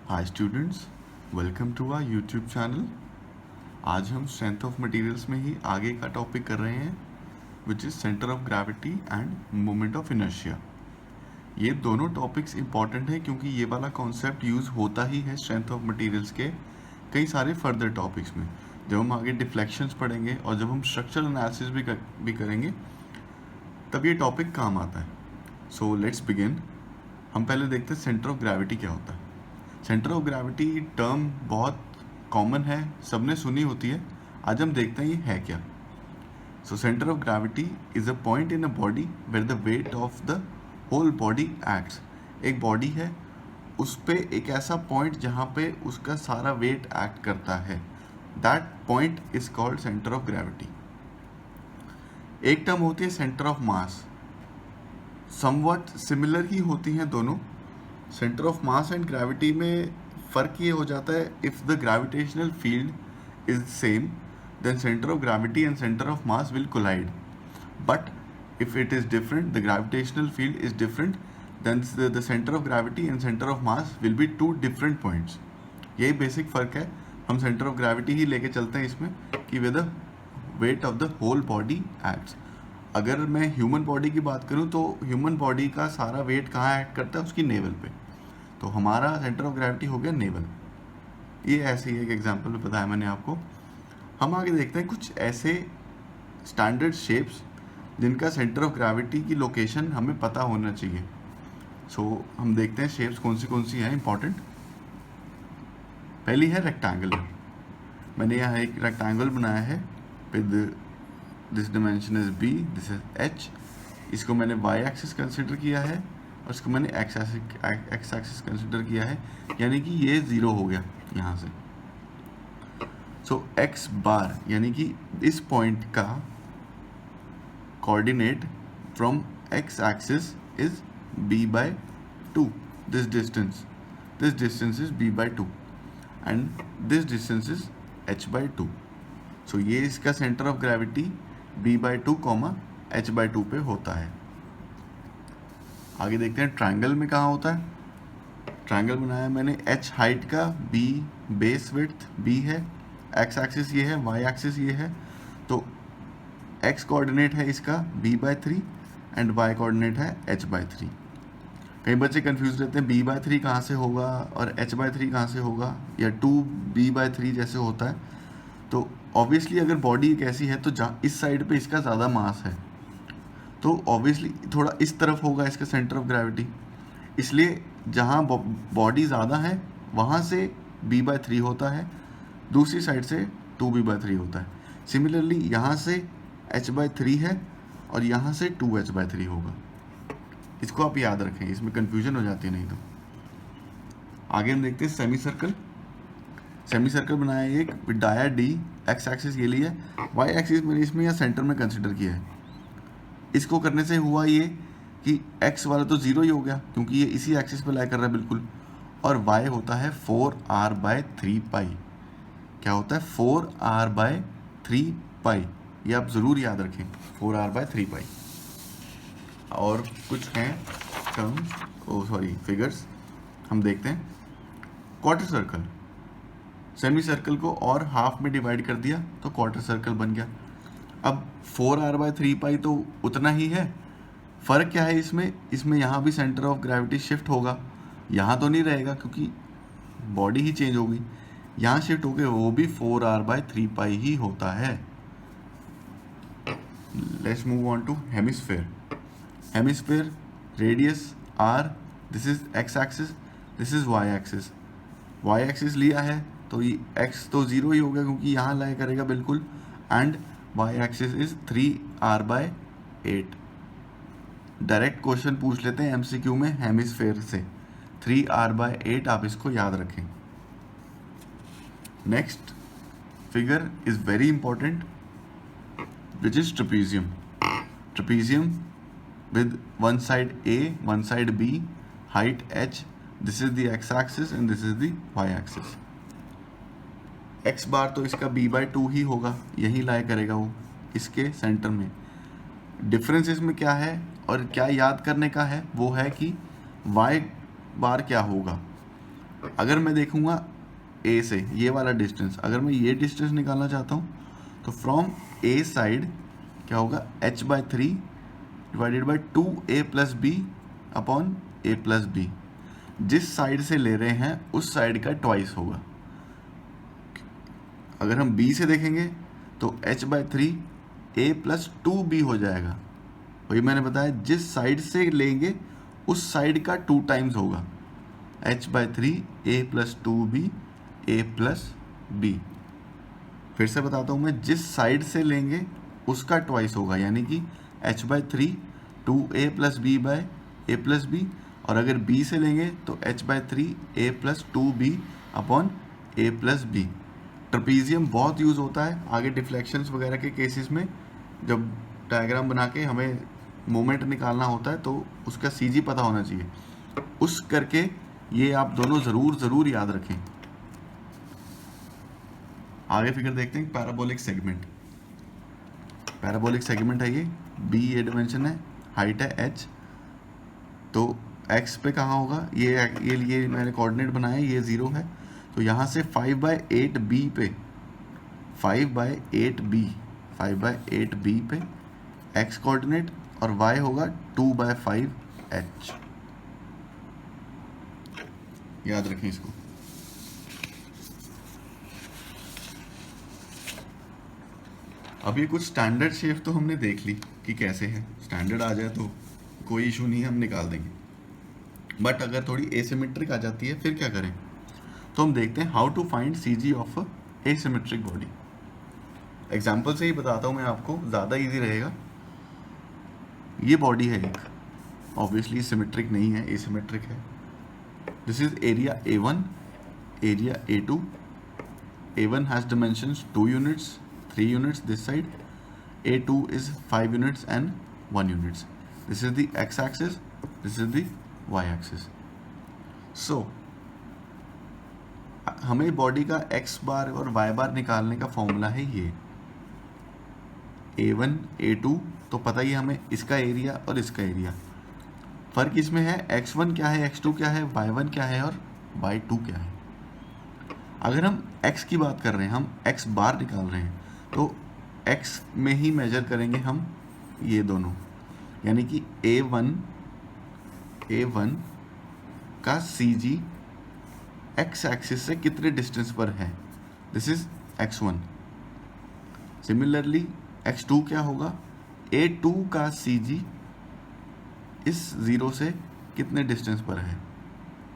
Hi students, welcome to our YouTube channel. आज हम strength of materials में ही आगे का टॉपिक कर रहे हैं which is centre of gravity end moment of inertia. ये दोनों टॉपिक्स इंपॉर्टेंट हैं क्योंकि ये वाला कॉन्सेप्ट यूज़ होता ही है स्ट्रेंथ ऑफ मटेरियल्स के कई सारे फर्दर टॉपिक्स में। जब हम आगे डिफ्लेक्शंस पढ़ेंगे और जब हम स्ट्रक्चरल एनालिसिस भी करेंगे तब ये टॉपिक काम आता है। So let's begin. हम पहले देखते हैं सेंटर ऑफ ग्रेविटी क्या होता है। सेंटर ऑफ ग्रेविटी टर्म बहुत कॉमन है, सबने सुनी होती है। आज हम देखते हैं ये है क्या। So centre of gravity is a point in a body where the weight of the whole body acts. एक बॉडी है, उस पे एक ऐसा पॉइंट जहाँ पे उसका सारा वेट एक्ट करता है, that point is called centre of gravity. एक टर्म होती है centre of mass, somewhat similar ही होती हैं दोनों। Centre of mass and gravity में फ़र्क ये हो जाता है, if the gravitational field is same then centre of gravity and centre of mass will collide, but if it is different, the gravitational field is different, then the center of gravity and center of mass will be two different points. यही basic फ़र्क है। हम centre of gravity ही लेके चलते हैं इसमें कि with the weight of the whole body acts. अगर मैं ह्यूमन बॉडी की बात करूं तो ह्यूमन बॉडी का सारा वेट कहाँ एक्ट करता है, उसकी नेवल पे। तो हमारा सेंटर ऑफ ग्रेविटी हो गया नेवल। ये ऐसे ही एक एग्जांपल बताया मैंने आपको। हम आगे देखते हैं कुछ ऐसे स्टैंडर्ड शेप्स जिनका सेंटर ऑफ ग्रेविटी की लोकेशन हमें पता होना चाहिए। सो हम देखते हैं शेप्स कौन सी हैं इंपॉर्टेंट। पहली है रेक्टेंगल। मैंने यहाँ एक रेक्टेंगल बनाया है with this dimension is b, this is h। इसको मैंने y एक्सिस कंसिडर किया है और इसको मैंने x एक्सिस कंसिडर किया है, यानी कि ये 0 हो गया यहाँ से। सो x बार यानी कि इस पॉइंट का coordinate from x axis is b/2। This distance is b/2 and this distance is h/2। सो ये इसका centre of gravity b/2, h/2 पे होता है। आगे देखते हैं ट्रायंगल में कहाँ होता है। ट्रायंगल बनाया मैंने, h हाइट का, b बेस विड्थ b है, x एक्सिस ये है, y एक्सिस ये है। तो x कोऑर्डिनेट है इसका b/3 एंड y कोऑर्डिनेट है h/3। कई बच्चे कंफ्यूज रहते हैं b/3 कहाँ से होगा और h/3 कहाँ से होगा, या 2b/3 जैसे होता है। तो ऑब्वियसली अगर बॉडी एक ऐसी है तो जहाँ इस साइड पे इसका ज़्यादा मास है तो ऑब्वियसली थोड़ा इस तरफ होगा इसका सेंटर ऑफ ग्रेविटी। इसलिए जहाँ बॉडी ज़्यादा है वहाँ से b/3 होता है, दूसरी साइड से 2b/3 होता है। सिमिलरली यहाँ से h/3 है और यहाँ से 2h/3 होगा। इसको आप याद रखें, इसमें कन्फ्यूजन हो जाती है नहीं तो। आगे हम देखते हैं सेमी सर्कल। सेमी सर्कल बनाया एक with dia d, x axis ये लिया, y एक्सिस मैंने इसमें या सेंटर में कंसिडर किया है। इसको करने से हुआ ये कि x वाला तो 0 ही हो गया क्योंकि ये इसी एक्सिस पे लाई कर रहा है बिल्कुल, और y होता है 4r/3π। क्या होता है 4r/3π, ये आप ज़रूर याद रखें, 4r/3π। और कुछ हैं टर्म्स, फिगर्स हम देखते हैं। क्वार्टर सर्कल, सेमी सर्कल को और हाफ में डिवाइड कर दिया तो क्वार्टर सर्कल बन गया। अब 4r/3π तो उतना ही है, फ़र्क क्या है इसमें यहाँ भी सेंटर ऑफ ग्रेविटी शिफ्ट होगा, यहाँ तो नहीं रहेगा क्योंकि बॉडी ही चेंज होगी। यहाँ शिफ्ट हो गए, वो भी 4r/3π ही होता है। Let's move on to hemisphere. Hemisphere radius r, this is x axis, this is y axis. y axis लिया है तो ये x तो 0 ही हो गया क्योंकि यहाँ लाई करेगा बिल्कुल, and y axis is 3r/8। Direct question पूछ लेते हैं MCQ में हेमिस्फेयर से, 3r/8 आप इसको याद रखें। Next figure is very important which is trapezium. Trapezium with one side A, one side B, height h, this is the x axis and this is the y axis। x बार तो इसका b/2 ही होगा, यही लाई करेगा वो इसके centre में। Difference इसमें क्या है और क्या याद करने का है वो है कि y बार क्या होगा। अगर मैं देखूंगा ए से ये वाला डिस्टेंस, अगर मैं ये डिस्टेंस निकालना चाहता हूँ तो फ्रॉम ए साइड क्या होगा, h/3 divided by 2a+b upon a+b। जिस साइड से ले रहे हैं उस साइड का ट्वाइस होगा। अगर हम b से देखेंगे तो h/3 a+2b हो जाएगा। वही मैंने बताया, जिस साइड से लेंगे उस साइड का 2 टाइम्स होगा, h/3 a+2b a+b। फिर से बताता हूँ मैं, जिस साइड से लेंगे उसका ट्वाइस होगा, यानी कि h/3 2a+b/a+b, और अगर b से लेंगे तो h/3 a+2b upon a+b। Trapezium बहुत यूज़ होता है आगे डिफ्लेक्शंस वगैरह के केसेस में, जब डायग्राम बना के हमें मोमेंट निकालना होता है तो उसका CG पता होना चाहिए। उस करके ये आप दोनों ज़रूर याद रखें। आगे फिगर देखते हैं, पैराबोलिक सेगमेंट। पैराबोलिक सेगमेंट है ये, b ये डिमेंशन है, हाइट है h, तो x पे कहाँ होगा, ये मैंने कोऑर्डिनेट बनाया, ये 0 है, तो यहाँ से 5/8b पे 5/8b पे x कोऑर्डिनेट और y होगा 2/5h। याद रखें इसको। अब ये कुछ स्टैंडर्ड शेप तो हमने देख ली कि कैसे है, स्टैंडर्ड आ जाए तो कोई इशू नहीं है, हम निकाल देंगे। बट अगर थोड़ी एसिमेट्रिक आ जाती है फिर क्या करें, तो हम देखते हैं how to find CG of asymmetric body. Example से ही बताता हूँ मैं आपको, ज़्यादा इजी रहेगा। ये बॉडी है एक, ऑब्वियसली सिमेट्रिक नहीं है, एसिमेट्रिक है। This is area A1, area A2। A1 has dimensions 2 units, 3 units this side. A2 is 5 units and 1 units. This is the x-axis, this is the y-axis. So हमें body का x बार और y बार निकालने का formula है ये A1 A2, तो पता ही हमें इसका एरिया और इसका एरिया। फर्क इसमें है x1 क्या है, x2 क्या है, y1 क्या है और y2 क्या है। अगर हम x की बात कर रहे हैं, हम x बार निकाल रहे हैं, तो x में ही मेजर करेंगे हम ये दोनों, यानी कि A1 का CG x एक्सिस से कितने डिस्टेंस पर है, this is x1। Similarly x2 क्या होगा, A2 का CG इस 0 से कितने डिस्टेंस पर है,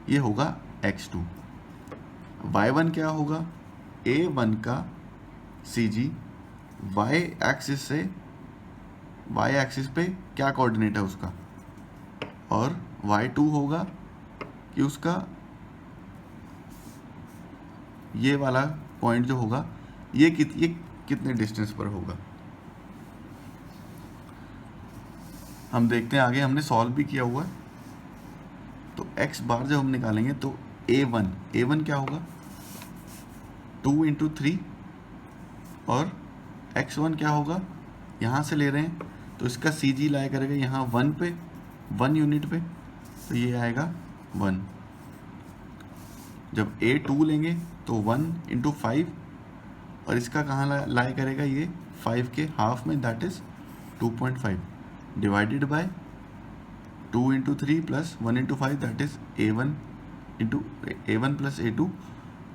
ये होगा x2। y1 क्या होगा, A1 का CG y एक्सिस से, y एक्सिस पे क्या कोऑर्डिनेट है उसका, और y2 होगा कि उसका ये वाला पॉइंट जो होगा ये कितने डिस्टेंस पर होगा। हम देखते हैं आगे, हमने सॉल्व भी किया हुआ है। तो x बार जब हम निकालेंगे तो A1 क्या होगा, 2 × 3, और x1 क्या होगा, यहाँ से ले रहे हैं तो इसका CG लाया करेगा यहाँ 1 पे, 1 यूनिट पे, तो ये आएगा 1। जब A2 लेंगे तो 1 × 5, और इसका कहाँ लाया करेगा, ये 5 के हाफ में, that is 2.5 divided by 2 × 3 plus 1 × 5, that is A1 plus A2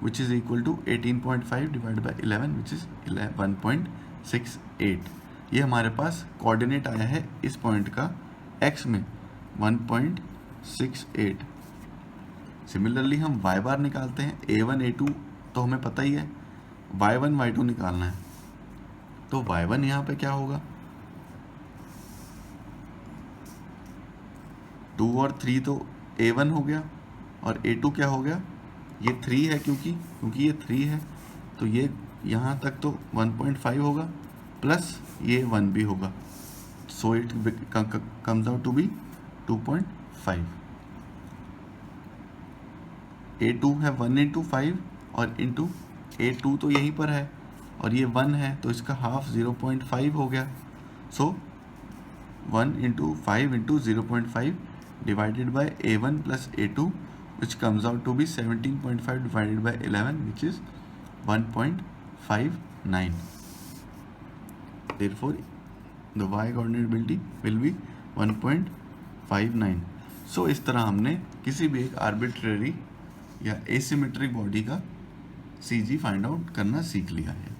which is equal to 18.5 divided by 11 which is 1.68। ये हमारे पास कोऑर्डिनेट आया है इस पॉइंट का x में 1.68। सिमिलरली हम y बार निकालते हैं, A1 A2 तो हमें पता ही है, y1 y2 निकालना है, तो y1 यहाँ पे क्या होगा, 2 और 3 तो A1 हो गया, और A2 क्या हो गया, ये 3 है, क्योंकि ये 3 है, तो ये यहाँ तक तो 1.5 होगा, प्लस ये 1 भी होगा, so it comes out to be 2.5। A2 है 1 × 5 और इंटू A2 तो यहीं पर है, और ये 1 है तो इसका हाफ 0.5 हो गया, सो 1 × 5 × 0.5 divided by A1 plus A2 which comes out to be 17.5 divided by 11, which is 1.59. Therefore, the y coordinate will be 1.59. So इस तरह हमने किसी भी एक आर्बिट्रेरी या एसिमेट्रिक बॉडी का CG फाइंड आउट करना सीख लिया है.